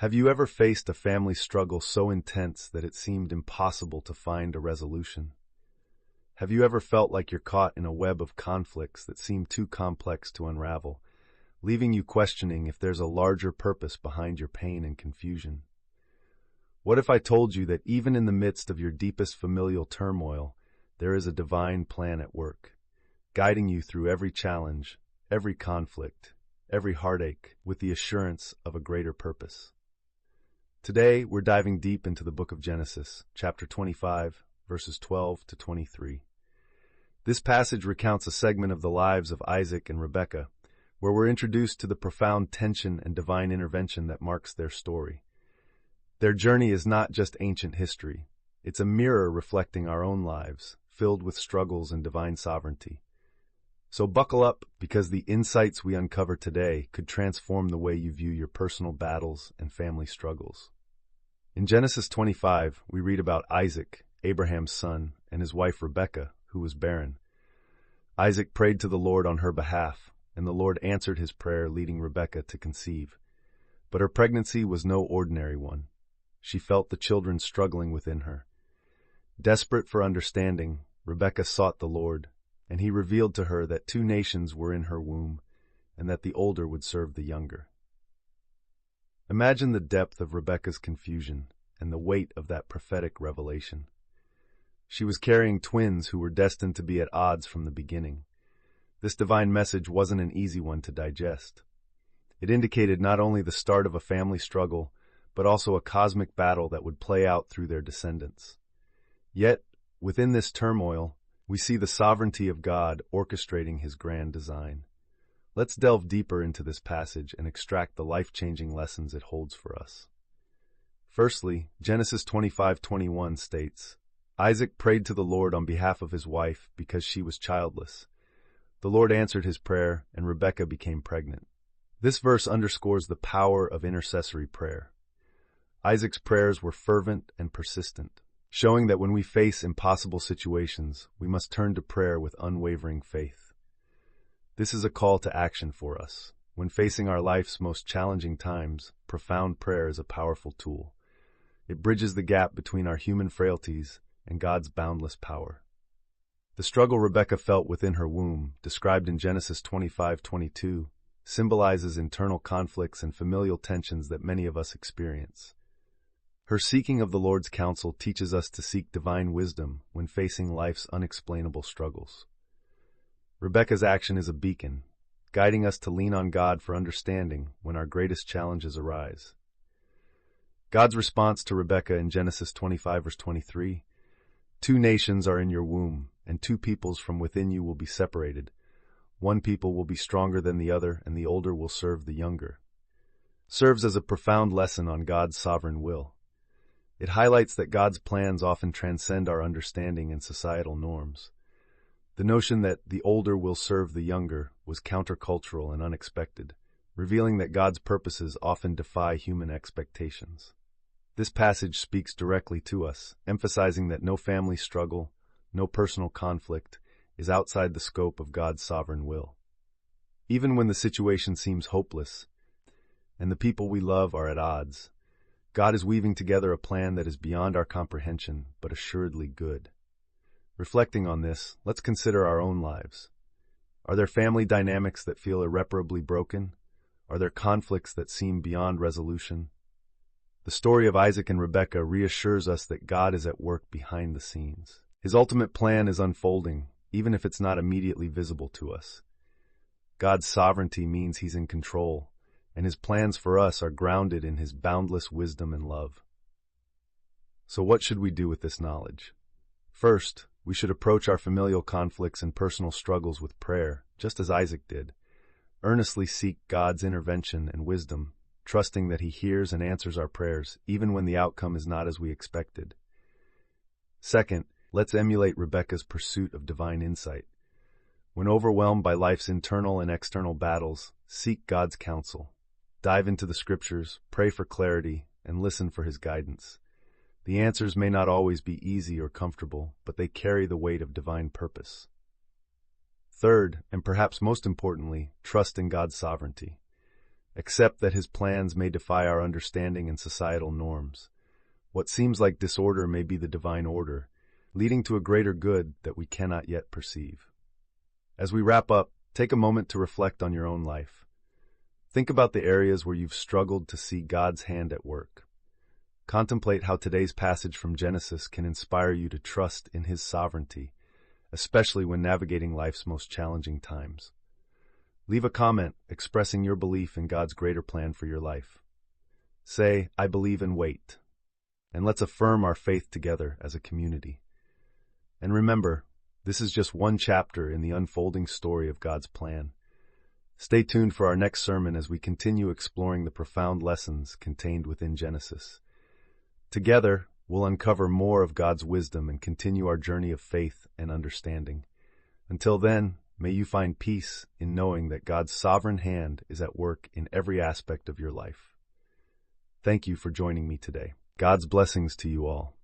Have you ever faced a family struggle so intense that it seemed impossible to find a resolution? Have you ever felt like you're caught in a web of conflicts that seem too complex to unravel, leaving you questioning if there's a larger purpose behind your pain and confusion? What if I told you that even in the midst of your deepest familial turmoil, there is a divine plan at work, guiding you through every challenge, every conflict, every heartache, with the assurance of a greater purpose? Today, we're diving deep into the book of Genesis, chapter 25, verses 12 to 23. This passage recounts a segment of the lives of Isaac and Rebekah, where we're introduced to the profound tension and divine intervention that marks their story. Their journey is not just ancient history. It's a mirror reflecting our own lives, filled with struggles and divine sovereignty. So buckle up, because the insights we uncover today could transform the way you view your personal battles and family struggles. In Genesis 25, we read about Isaac, Abraham's son, and his wife Rebekah, who was barren. Isaac prayed to the Lord on her behalf, and the Lord answered his prayer, leading Rebekah to conceive. But her pregnancy was no ordinary one. She felt the children struggling within her. Desperate for understanding, Rebekah sought the Lord, and he revealed to her that two nations were in her womb, and that the older would serve the younger. Imagine the depth of Rebekah's confusion and the weight of that prophetic revelation. She was carrying twins who were destined to be at odds from the beginning. This divine message wasn't an easy one to digest. It indicated not only the start of a family struggle, but also a cosmic battle that would play out through their descendants. Yet, within this turmoil, we see the sovereignty of God orchestrating his grand design. Let's delve deeper into this passage and extract the life-changing lessons it holds for us. Firstly, Genesis 25:21 states, Isaac prayed to the Lord on behalf of his wife because she was childless. The Lord answered his prayer, and Rebekah became pregnant. This verse underscores the power of intercessory prayer. Isaac's prayers were fervent and persistent, showing that when we face impossible situations, we must turn to prayer with unwavering faith. This is a call to action for us. When facing our life's most challenging times, profound prayer is a powerful tool. It bridges the gap between our human frailties and God's boundless power. The struggle Rebekah felt within her womb, described in Genesis 25:22, symbolizes internal conflicts and familial tensions that many of us experience. Her seeking of the Lord's counsel teaches us to seek divine wisdom when facing life's unexplainable struggles. Rebekah's action is a beacon, guiding us to lean on God for understanding when our greatest challenges arise. God's response to Rebekah in Genesis 25, verse 23, Two nations are in your womb, and two peoples from within you will be separated. One people will be stronger than the other, and the older will serve the younger, serves as a profound lesson on God's sovereign will. It highlights that God's plans often transcend our understanding and societal norms. The notion that the older will serve the younger was countercultural and unexpected, revealing that God's purposes often defy human expectations. This passage speaks directly to us, emphasizing that no family struggle, no personal conflict, is outside the scope of God's sovereign will. Even when the situation seems hopeless, and the people we love are at odds, God is weaving together a plan that is beyond our comprehension, but assuredly good. Reflecting on this, let's consider our own lives. Are there family dynamics that feel irreparably broken? Are there conflicts that seem beyond resolution? The story of Isaac and Rebekah reassures us that God is at work behind the scenes. His ultimate plan is unfolding, even if it's not immediately visible to us. God's sovereignty means he's in control, and his plans for us are grounded in his boundless wisdom and love. So what should we do with this knowledge? First, we should approach our familial conflicts and personal struggles with prayer, just as Isaac did. Earnestly seek God's intervention and wisdom, trusting that he hears and answers our prayers, even when the outcome is not as we expected. Second, let's emulate Rebekah's pursuit of divine insight. When overwhelmed by life's internal and external battles, seek God's counsel. Dive into the scriptures, pray for clarity, and listen for his guidance. The answers may not always be easy or comfortable, but they carry the weight of divine purpose. Third, and perhaps most importantly, trust in God's sovereignty. Accept that his plans may defy our understanding and societal norms. What seems like disorder may be the divine order, leading to a greater good that we cannot yet perceive. As we wrap up, take a moment to reflect on your own life. Think about the areas where you've struggled to see God's hand at work. Contemplate how today's passage from Genesis can inspire you to trust in his sovereignty, especially when navigating life's most challenging times. Leave a comment expressing your belief in God's greater plan for your life. Say, "I believe and wait." And let's affirm our faith together as a community. And remember, this is just one chapter in the unfolding story of God's plan. Stay tuned for our next sermon as we continue exploring the profound lessons contained within Genesis. Together, we'll uncover more of God's wisdom and continue our journey of faith and understanding. Until then, may you find peace in knowing that God's sovereign hand is at work in every aspect of your life. Thank you for joining me today. God's blessings to you all.